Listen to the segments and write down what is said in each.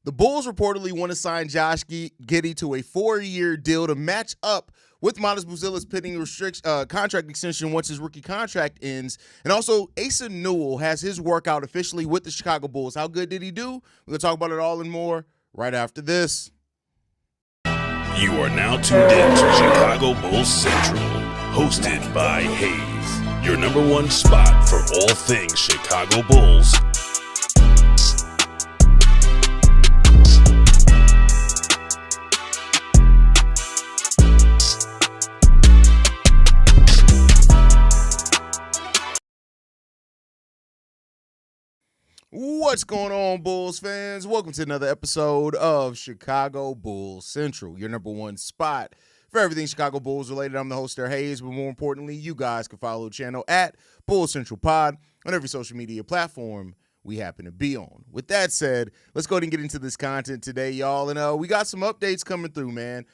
The Bulls reportedly want to sign Josh Giddey to a 4-year deal to match up with Matas Buzelis pending contract extension once his rookie contract ends. And also, Asa Newell has his workout officially with the Chicago Bulls. How good did he do? We're going to talk about it all and more right after this. You are now tuned in to Chicago Bulls Central, hosted by Haize, your number one spot for all things Chicago Bulls. What's going on, Bulls fans? Welcome to another episode of Chicago Bulls Central, your number one spot for everything Chicago Bulls related. I'm the host there, Haize, but more importantly, you guys can follow the channel at Bulls Central Pod on every social media platform we happen to be on. With that said, let's go ahead and get into this content today, y'all. And we got some updates coming through, man.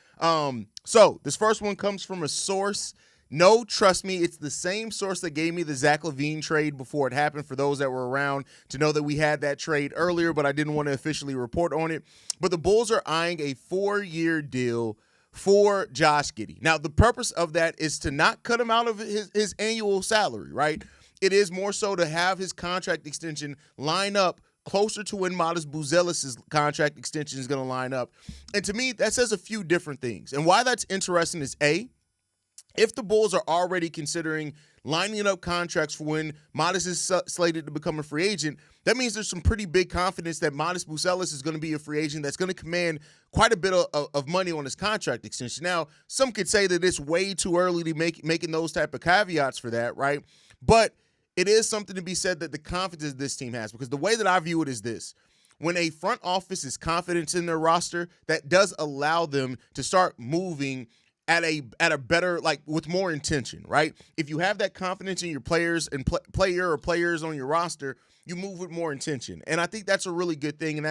So this first one comes from a source. No, trust me, it's the same source that gave me the Zach LaVine trade before it happened, for those that were around to know that we had that trade earlier, but I didn't want to officially report on it. But the Bulls are eyeing a 4-year deal for Josh Giddey. Now, the purpose of that is to not cut him out of his annual salary, right? It is more so to have his contract extension line up closer to when Matas Buzelis' contract extension is going to line up. And to me, that says a few different things. And why that's interesting is, A, if the Bulls are already considering lining up contracts for when Matas is slated to become a free agent, that means there's some pretty big confidence that Matas Buzelis is going to be a free agent that's going to command quite a bit of money on his contract extension. Now, some could say that it's way too early to making those type of caveats for that, right? But it is something to be said that the confidence this team has, because the way that I view it is this. When a front office is confident in their roster, that does allow them to start moving at a better, like, with more intention, right? If you have that confidence in your players and players on your roster, you move with more intention. And I think that's a really good thing. And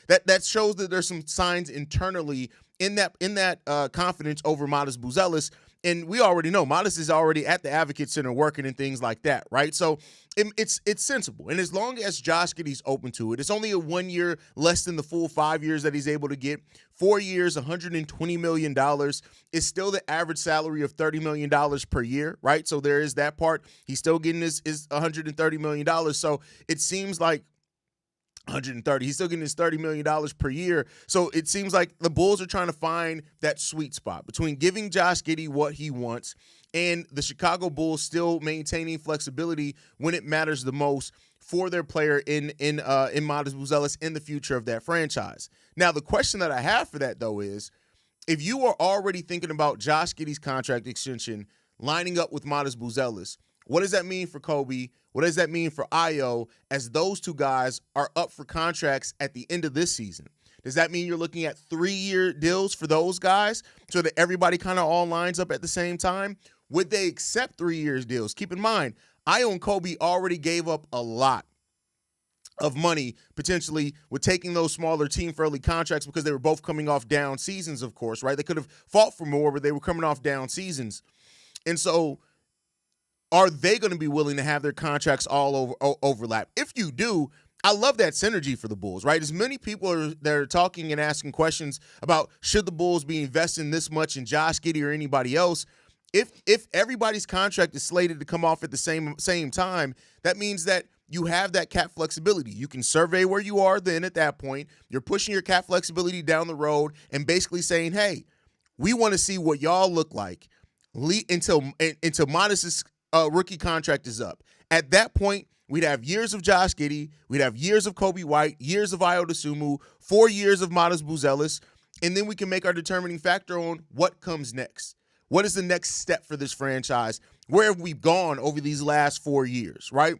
that shows that there's some signs internally in that confidence over Matas Buzelis. And we already know Matas is already at the Advocate Center working and things like that, right? So it's sensible. And as long as Josh Giddey's open to it, it's only a 1 year less than the full 5 years that he's able to get. 4 years, $120 million is still the average salary of $30 million per year, right? So there is that part. He's still getting his $130 million. So it seems like 130. He's still getting his $30 million per year. So it seems like the Bulls are trying to find that sweet spot between giving Josh Giddey what he wants and the Chicago Bulls still maintaining flexibility when it matters the most for their player in Matas Buzelis in the future of that franchise. Now, the question that I have for that, though, is if you are already thinking about Josh Giddey's contract extension lining up with Matas Buzelis, what does that mean for Coby? What does that mean for Ayo as those two guys are up for contracts at the end of this season? Does that mean you're looking at 3-year deals for those guys so that everybody kind of all lines up at the same time? Would they accept 3-year deals? Keep in mind, Ayo and Coby already gave up a lot of money potentially with taking those smaller team-friendly contracts because they were both coming off down seasons, of course, right? They could have fought for more, but they were coming off down seasons. And so are they going to be willing to have their contracts all overlap? If you do, I love that synergy for the Bulls, right? As many people that are talking and asking questions about should the Bulls be investing this much in Josh Giddey or anybody else, if everybody's contract is slated to come off at the same time, that means that you have that cap flexibility. You can survey where you are then at that point. You're pushing your cap flexibility down the road and basically saying, hey, we want to see what y'all look like until Matas' rookie contract is up. At that point, we'd have years of Josh Giddey, we'd have years of Coby White, years of Dosunmu, 4 years of Matas Buzelis, and then we can make our determining factor on what comes next. What is the next step for this franchise? Where have we gone over these last 4 years, right?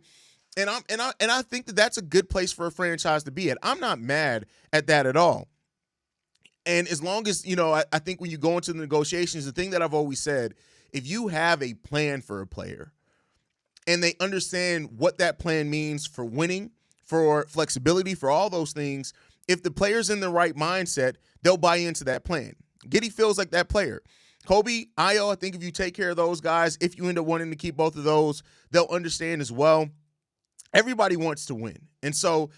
And I think that that's a good place for a franchise to be at. I'm not mad at that at all. And as long as, I think when you go into the negotiations, the thing that I've always said, if you have a plan for a player and they understand what that plan means for winning, for flexibility, for all those things, if the player's in the right mindset, they'll buy into that plan. Giddey feels like that player. Coby, Ayo, I think if you take care of those guys, if you end up wanting to keep both of those, they'll understand as well. Everybody wants to win. And so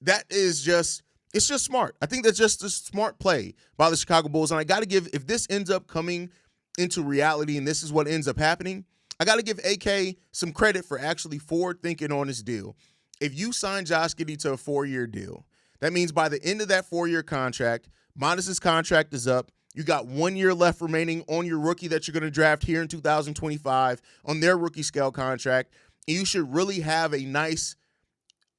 that is just It's just smart. I think that's just a smart play by the Chicago Bulls. And I got to give, if this ends up coming into reality and this is what ends up happening, I got to give AK some credit for actually forward thinking on this deal. If you sign Josh Giddey to a 4-year deal, that means by the end of that 4-year contract, Matas' contract is up. You got 1 year left remaining on your rookie that you're going to draft here in 2025 on their rookie scale contract. And you should really have a nice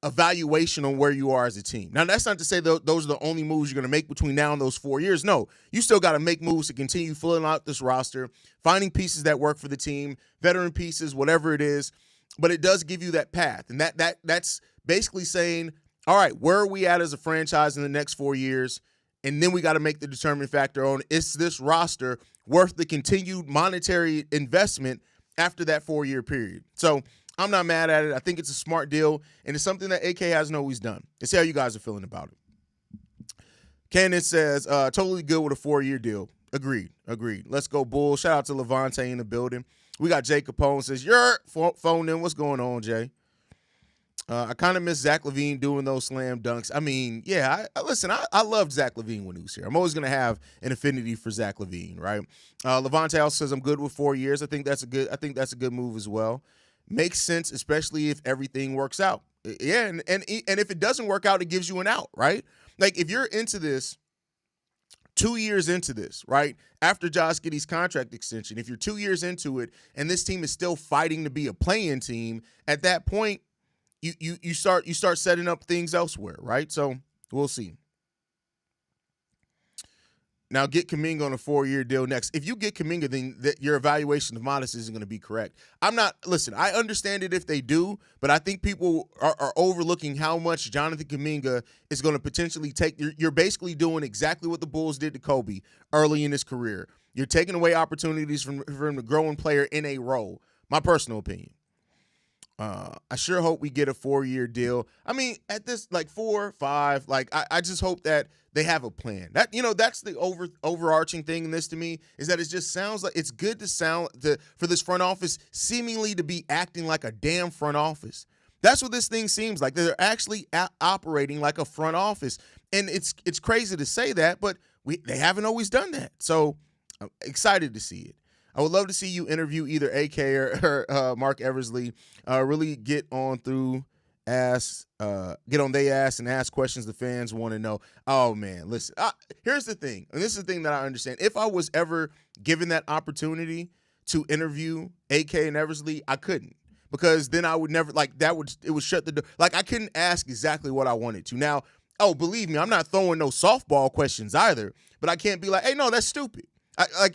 evaluation on where you are as a team. Now, that's not to say those are the only moves you're going to make between now and those 4 years. No, you still got to make moves to continue filling out this roster, finding pieces that work for the team, veteran pieces, whatever it is. But it does give you that path. And that's basically saying, all right, where are we at as a franchise in the next 4 years? And then we got to make the determining factor on, is this roster worth the continued monetary investment after that 4-year period? So I'm not mad at it. I think it's a smart deal, and it's something that AK hasn't always done. Let's see how you guys are feeling about it. Candace says, totally good with a 4-year deal. Agreed. Let's go Bulls. Shout out to Levante in the building. We got Jay Capone says, you're phone in. What's going on, Jay? I kind of miss Zach LaVine doing those slam dunks. I mean, yeah, I loved Zach LaVine when he was here. I'm always going to have an affinity for Zach LaVine, right? Levante also says, I'm good with 4 years. I think that's a good move as well. Makes sense, especially if everything works out. Yeah, and if it doesn't work out, it gives you an out, right? Like, if you're into this, 2 years into this, right, after Josh Giddey's contract extension, if you're 2 years into it and this team is still fighting to be a play-in team, at that point, you start setting up things elsewhere, right? So we'll see. Now, get Kuminga on a 4-year deal next. If you get Kuminga, then your evaluation of Matas isn't going to be correct. I understand it if they do, but I think people are overlooking how much Jonathan Kuminga is going to potentially take. You're basically doing exactly what the Bulls did to Coby early in his career. You're taking away opportunities for him to grow and player in a role. My personal opinion. I sure hope we get a 4-year deal. I mean, at this, like 4, 5, like I just hope that they have a plan. That's the overarching thing in this to me, is that it just sounds like it's good for this front office seemingly to be acting like a damn front office. That's what this thing seems like. They're actually operating like a front office, and it's crazy to say that, but they haven't always done that. So I'm excited to see it. I would love to see you interview either AK or Mark Eversley. Really get on they ass and ask questions the fans want to know. Oh, man, listen, here's the thing, and this is the thing that I understand. If I was ever given that opportunity to interview AK and Eversley, I couldn't, because then I would never, it would shut the door. Like, I couldn't ask exactly what I wanted to. Now, believe me, I'm not throwing no softball questions either, but I can't be like, hey, no, that's stupid.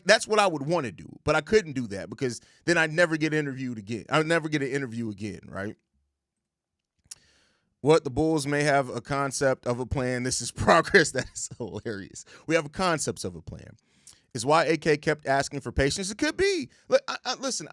That's what I would want to do, but I couldn't do that, because then I'd never get interviewed again. I would never get an interview again, right? What, the Bulls may have a concept of a plan. This is progress. That is hilarious. We have a concept of a plan. Is why AK kept asking for patience. It could be. Listen,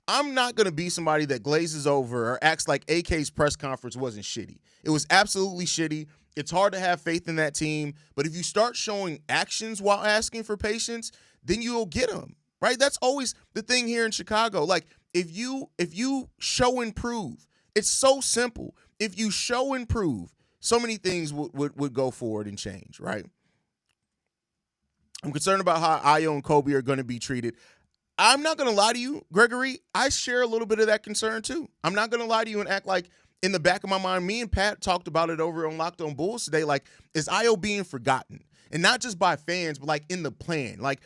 I'm not going to be somebody that glazes over or acts like AK's press conference wasn't shitty. It was absolutely shitty. It's hard to have faith in that team, but if you start showing actions while asking for patience, then you'll get them, right? That's always the thing here in Chicago. Like, if you show and prove, it's so simple. If you show and prove, so many things would go forward and change, right? I'm concerned about how Ayo and Coby are going to be treated. I'm not going to lie to you, Gregory. I share a little bit of that concern too. I'm not going to lie to you and act like, in the back of my mind, me and Pat talked about it over on Locked On Bulls today. Like, is Ayo being forgotten? And not just by fans, but like in the plan. Like,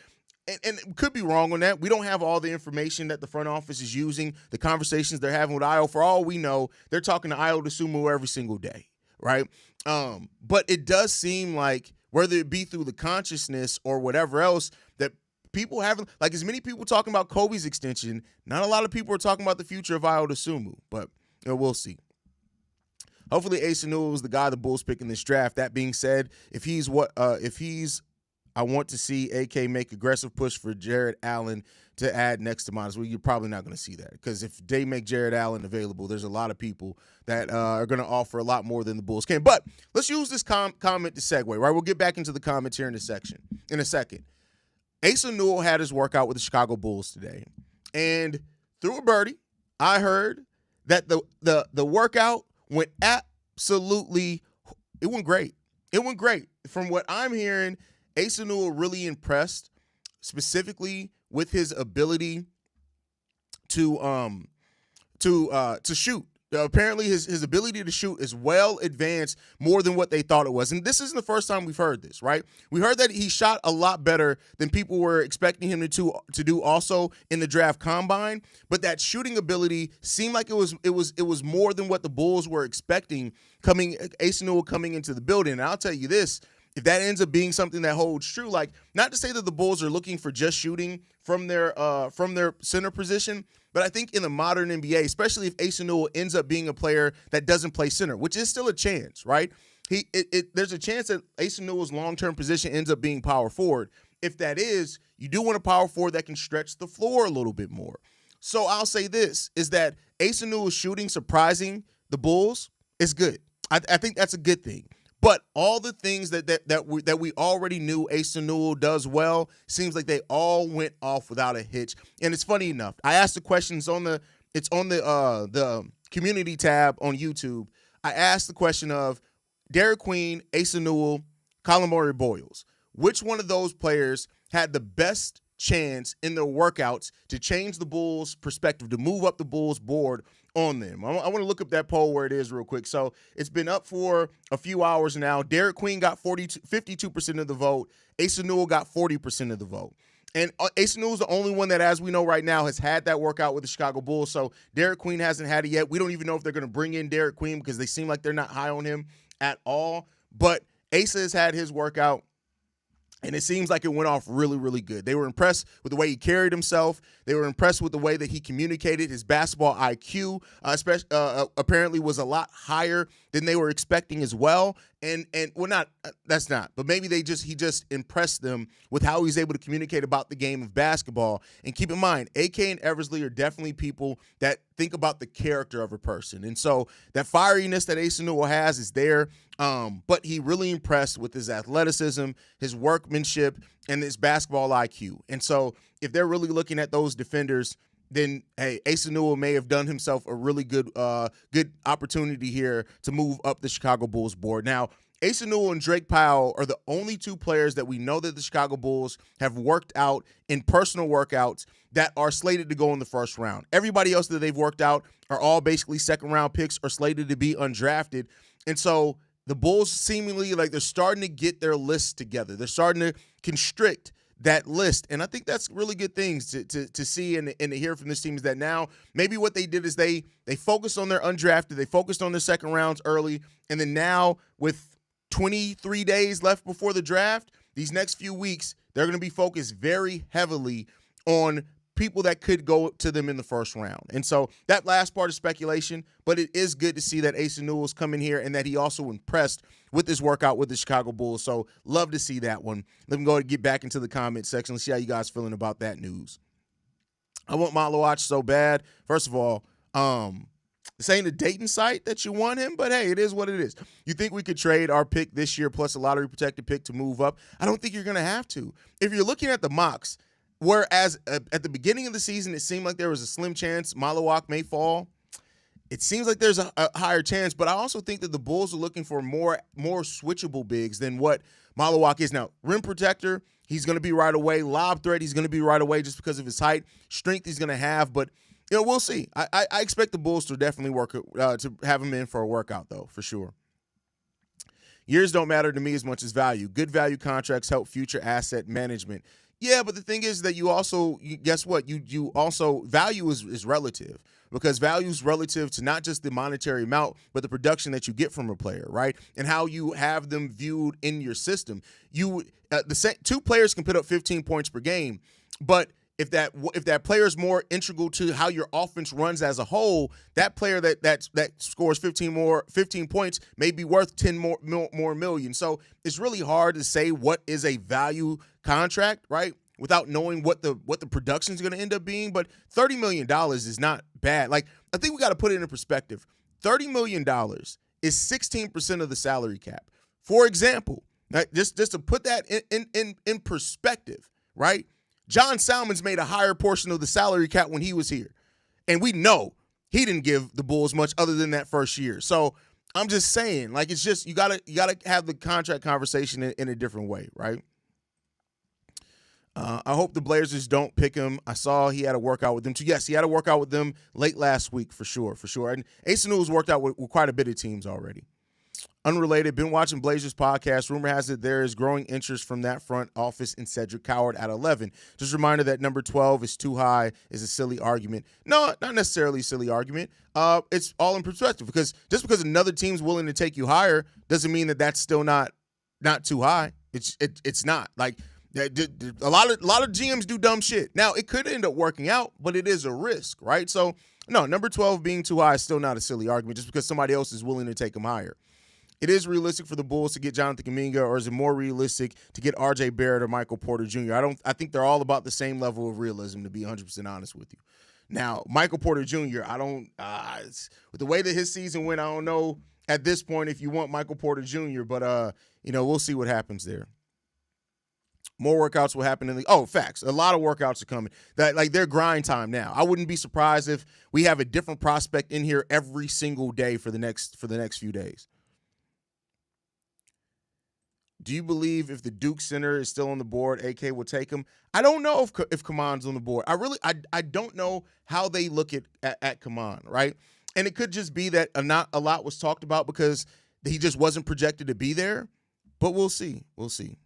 and could be wrong on that. We don't have all the information that the front office is using, the conversations they're having with Ayo. For all we know, they're talking to Dosunmu every single day, right? But it does seem like, whether it be through the consciousness or whatever else, that people haven't, like, as many people talking about Kobe's extension, not a lot of people are talking about the future of Dosunmu. But we'll see. Hopefully Asa Newell is the guy the Bulls pick in this draft. That being said, I want to see AK make aggressive push for Jared Allen to add next to Matas. Well, you're probably not going to see that, because if they make Jared Allen available, there's a lot of people that are going to offer a lot more than the Bulls can. But let's use this comment to segue, right? We'll get back into the comments here in a second. Asa Newell had his workout with the Chicago Bulls today, and through a birdie, I heard that the workout went absolutely, it went great. It went great. From what I'm hearing, Asa Newell really impressed, specifically with his ability to shoot. Apparently, his ability to shoot is well advanced, more than what they thought it was. And this isn't the first time we've heard this, right? We heard that he shot a lot better than people were expecting him to do also in the draft combine. But that shooting ability seemed like it was more than what the Bulls were expecting Asa Newell coming into the building. And I'll tell you this. If that ends up being something that holds true, like, not to say that the Bulls are looking for just shooting from their center position, but I think in the modern NBA, especially if Asa Newell ends up being a player that doesn't play center, which is still a chance, right? There's a chance that Asa Newell's long-term position ends up being power forward. If that is, you do want a power forward that can stretch the floor a little bit more. So I'll say this, is that Asa Newell's shooting surprising the Bulls is good. I think that's a good thing. But all the things that we already knew Asa Newell does well, seems like they all went off without a hitch. And it's funny enough, I asked the questions on the community tab on YouTube. I asked the question of Derek Queen, Asa Newell, Colin Murray Boyles. Which one of those players had the best chance in their workouts to change the Bulls' perspective, to move up the Bulls' board on them? I want to look up that poll where it is real quick. So it's been up for a few hours now. Derek Queen got 52% of the vote. Asa Newell got 40% of the vote. And Asa Newell is the only one that, as we know right now, has had that workout with the Chicago Bulls. So Derek Queen hasn't had it yet. We don't even know if they're going to bring in Derek Queen because they seem like they're not high on him at all. But Asa has had his workout, and it seems like it went off really, really good. They were impressed with the way he carried himself. They were impressed with the way that he communicated. His basketball IQ, apparently, was a lot higher than they were expecting as well. And that's not. But maybe he just impressed them with how he's able to communicate about the game of basketball. And keep in mind, AK and Eversley are definitely people that think about the character of a person. And so that fieriness that Asa Newell has is there. But he really impressed with his athleticism, his workmanship, and his basketball IQ. And so if they're really looking at those defenders, then, hey, Asa Newell may have done himself a really good opportunity here to move up the Chicago Bulls board. Now, Asa Newell and Drake Powell are the only two players that we know that the Chicago Bulls have worked out in personal workouts that are slated to go in the first round. Everybody else that they've worked out are all basically second-round picks or slated to be undrafted. And so the Bulls seemingly, like, they're starting to get their lists together. They're starting to constrict that list. And I think that's really good things to see and to hear from this team, is that now maybe what they did is they focused on their undrafted, they focused on their second rounds early, and then now with 23 days left before the draft, these next few weeks, they're going to be focused very heavily on people that could go to them in the first round. And so that last part is speculation, but it is good to see that Asa Newell's coming here and that he also impressed with this workout with the Chicago Bulls. So love to see that one. Let me go and get back into the comment section. Let's see how you guys feeling about that news. I want Malawach so bad. First of all, this ain't a dating site that you want him, but hey, it is what it is. You think we could trade our pick this year plus a lottery protected pick to move up? I don't think you're going to have to. If you're looking at the mocks, whereas at the beginning of the season, it seemed like there was a slim chance Malawach may fall, it seems like there's a higher chance, but I also think that the Bulls are looking for more switchable bigs than what Malawach is. Now, rim protector, he's going to be right away. Lob threat, he's going to be right away just because of his height. Strength he's going to have, but we'll see. I expect the Bulls to definitely work to have him in for a workout, though, for sure. Years don't matter to me as much as value. Good value contracts help future asset management. Yeah, but the thing is that guess what? You also, value is relative, because value is relative to not just the monetary amount, but the production that you get from a player, right? And how you have them viewed in your system. Two players can put up 15 points per game, but if that player is more integral to how your offense runs as a whole, that player that scores 15 points may be worth 10 more million. So it's really hard to say what is a value contract, right, without knowing what the production is going to end up being. But $30 million is not bad. Like, I think we got to put it in perspective. $30 million is 16% of the salary cap. For example, just to put that in perspective, right? John Salmons made a higher portion of the salary cap when he was here. And we know he didn't give the Bulls much other than that first year. So I'm just saying, like, it's just you gotta have the contract conversation in a different way, right? I hope the Blazers don't pick him. I saw he had a workout with them too. Yes, he had a workout with them late last week for sure. And Asa Newell's worked out with quite a bit of teams already. Unrelated, been watching Blazers podcast. Rumor has it there is growing interest from that front office in Cedric Coward at 11. Just a reminder that number 12 is too high is a silly argument. No, not necessarily a silly argument. It's all in perspective because just because another team's willing to take you higher doesn't mean that that's still not too high. It's not. Like, a lot of GMs do dumb shit. Now, it could end up working out, but it is a risk, right? So, no, number 12 being too high is still not a silly argument just because somebody else is willing to take him higher. It is realistic for the Bulls to get Jonathan Kuminga, or is it more realistic to get R.J. Barrett or Michael Porter Jr.? I think they're all about the same level of realism, to be 100% honest with you. Now, Michael Porter Jr., with the way that his season went, I don't know at this point if you want Michael Porter Jr., but, we'll see what happens there. More workouts will happen facts. A lot of workouts are coming. They're grind time now. I wouldn't be surprised if we have a different prospect in here every single day for the next few days. Do you believe if the Duke center is still on the board, AK will take him? I don't know if Kaman's on the board. I don't know how they look at Kaman, right? And it could just be that not a lot was talked about because he just wasn't projected to be there. But we'll see. We'll see.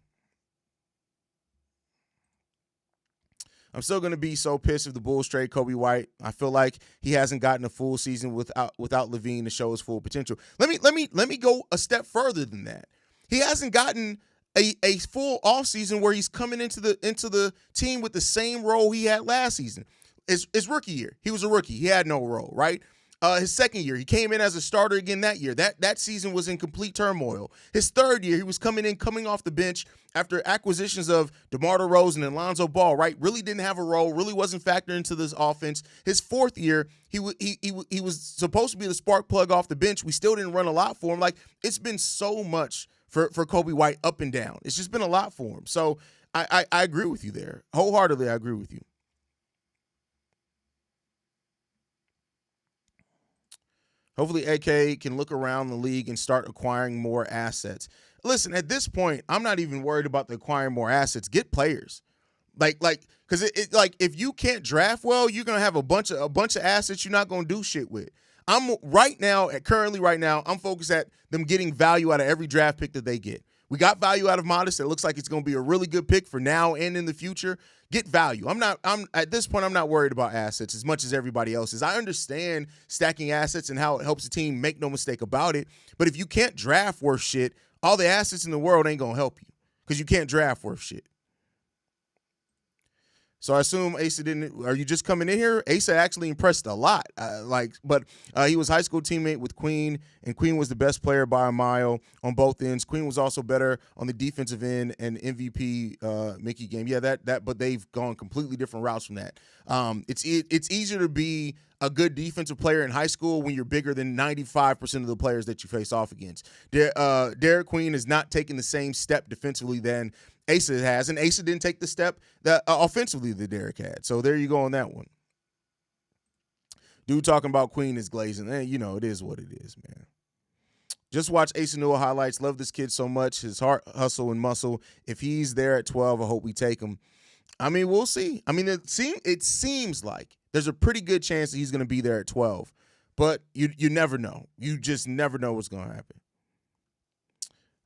I'm still going to be so pissed if the Bulls trade Coby White. I feel like he hasn't gotten a full season without LaVine to show his full potential. Let me go a step further than that. He hasn't gotten a full offseason where he's coming into the team with the same role he had last season. His rookie year, he was a rookie. He had no role, right? His second year, he came in as a starter again that year. That season was in complete turmoil. His third year, he was coming off the bench after acquisitions of DeMar DeRozan and Lonzo Ball, right? Really didn't have a role, really wasn't factored into this offense. His fourth year, he was supposed to be the spark plug off the bench. We still didn't run a lot for him. Like, it's been so much for Coby White up and down. It's just been a lot for him. So I agree with you there. Wholeheartedly, I agree with you. Hopefully AK can look around the league and start acquiring more assets. Listen, at this point, I'm not even worried about the acquiring more assets. Get players. Because if you can't draft well, you're gonna have a bunch of assets you're not gonna do shit with. Currently right now, I'm focused at them getting value out of every draft pick that they get. We got value out of Matas. It looks like it's going to be a really good pick for now and in the future. Get value. I'm at this point, I'm not worried about assets as much as everybody else is. I understand stacking assets and how it helps the team, make no mistake about it. But if you can't draft worth shit, all the assets in the world ain't going to help you because you can't draft worth shit. So I assume Asa didn't. Are you just coming in here? Asa actually impressed a lot. But he was high school teammate with Queen, and Queen was the best player by a mile on both ends. Queen was also better on the defensive end and MVP Mickey game. Yeah, but they've gone completely different routes from that. It's easier to be a good defensive player in high school when you're bigger than 95% of the players that you face off against. Derek Queen is not taking the same step defensively than Asa has, and Asa didn't take the step that offensively that Derek had. So there you go on that one. Dude talking about Queen is glazing. It is what it is, man. Just watch Asa Newell highlights. Love this kid so much. His heart, hustle, and muscle. If he's there at 12, I hope we take him. I mean, we'll see. I mean, it seems like there's a pretty good chance that he's going to be there at 12. But you never know. You just never know what's going to happen.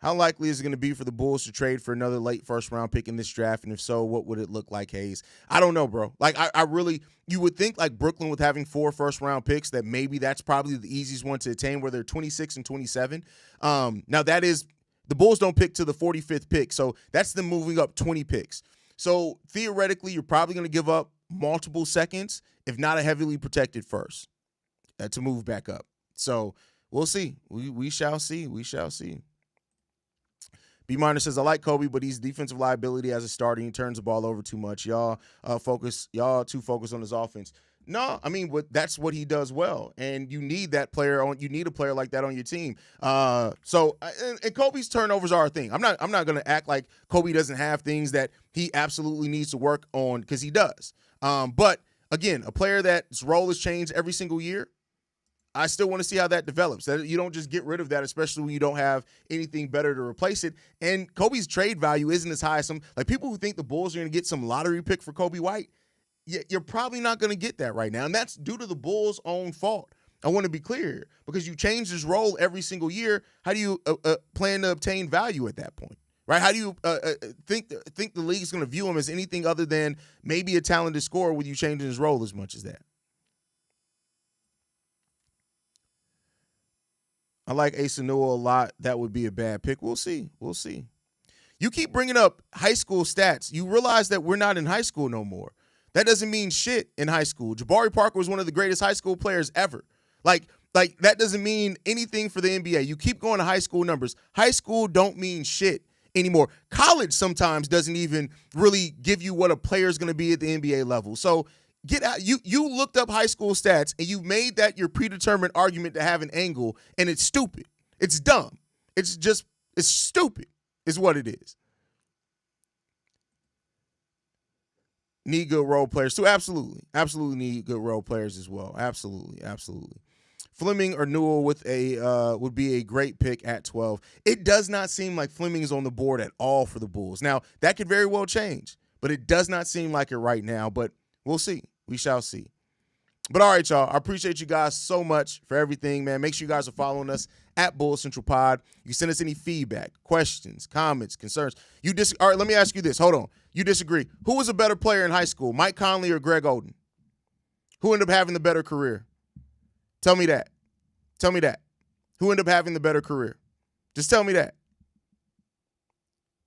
How likely is it going to be for the Bulls to trade for another late first-round pick in this draft? And if so, what would it look like, Haize? I don't know, bro. Like, I really – you would think, like, Brooklyn with having 4 first-round picks, that maybe that's probably the easiest one to attain, where they're 26 and 27. Now, that is – the Bulls don't pick to the 45th pick, so that's them moving up 20 picks. So, theoretically, you're probably going to give up multiple seconds, if not a heavily protected first, to move back up. So, we'll see. We shall see. We shall see. B-Minor says, I like Coby, but he's defensive liability as a starter. He turns the ball over too much. Y'all too focused on his offense. No, I mean, that's what he does well, and you need that player on. You need a player like that on your team. And Coby's turnovers are a thing. I'm not going to act like Coby doesn't have things that he absolutely needs to work on, because he does. But again, a player that's role has changed every single year. I still want to see how that develops. That you don't just get rid of that, especially when you don't have anything better to replace it. And Coby's trade value isn't as high as some, like, people who think the Bulls are going to get some lottery pick for Coby White. You're probably not going to get that right now, and that's due to the Bulls' own fault. I want to be clear here, because you change his role every single year. How do you plan to obtain value at that point, right? How do you think the league's going to view him as anything other than maybe a talented scorer with you changing his role as much as that? I like Asa Newell a lot. That would be a bad pick. We'll see. We'll see. You keep bringing up high school stats. You realize that we're not in high school no more. That doesn't mean shit in high school. Jabari Parker was one of the greatest high school players ever. Like that doesn't mean anything for the NBA. You keep going to high school numbers. High school don't mean shit anymore. College sometimes doesn't even really give you what a player is going to be at the NBA level. So get out. You looked up high school stats and you made that your predetermined argument to have an angle, and it's stupid. It's dumb. It's stupid is what it is. Need good role players too. Absolutely. Absolutely need good role players as well. Absolutely. Absolutely. Fleming or Newell would be a great pick at 12. It does not seem like Fleming is on the board at all for the Bulls. Now, that could very well change, but it does not seem like it right now. But we'll see. We shall see. But all right, y'all. I appreciate you guys so much for everything, man. Make sure you guys are following us at Bulls Central Pod. You can send us any feedback, questions, comments, concerns. All right, let me ask you this. Hold on. You disagree. Who was a better player in high school, Mike Conley or Greg Oden? Who ended up having the better career? Tell me that. Tell me that. Who ended up having the better career? Just tell me that.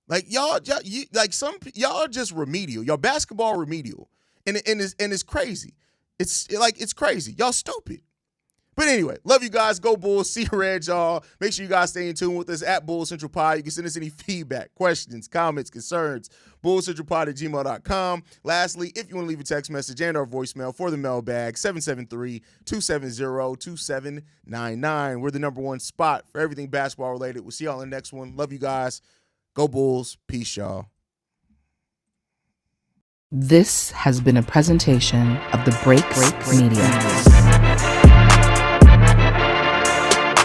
Like, y'all are just remedial. Y'all basketball remedial. And it's crazy. It's crazy. Y'all stupid. But anyway, love you guys. Go Bulls. See you red, y'all. Make sure you guys stay in tune with us at Bulls Central Pod. You can send us any feedback, questions, comments, concerns. BullsCentralPod@gmail.com. Lastly, if you want to leave a text message and our voicemail for the mailbag, 773-270-2799. We're the #1 spot for everything basketball related. We'll see y'all in the next one. Love you guys. Go Bulls. Peace, y'all. This has been a presentation of the Break Media.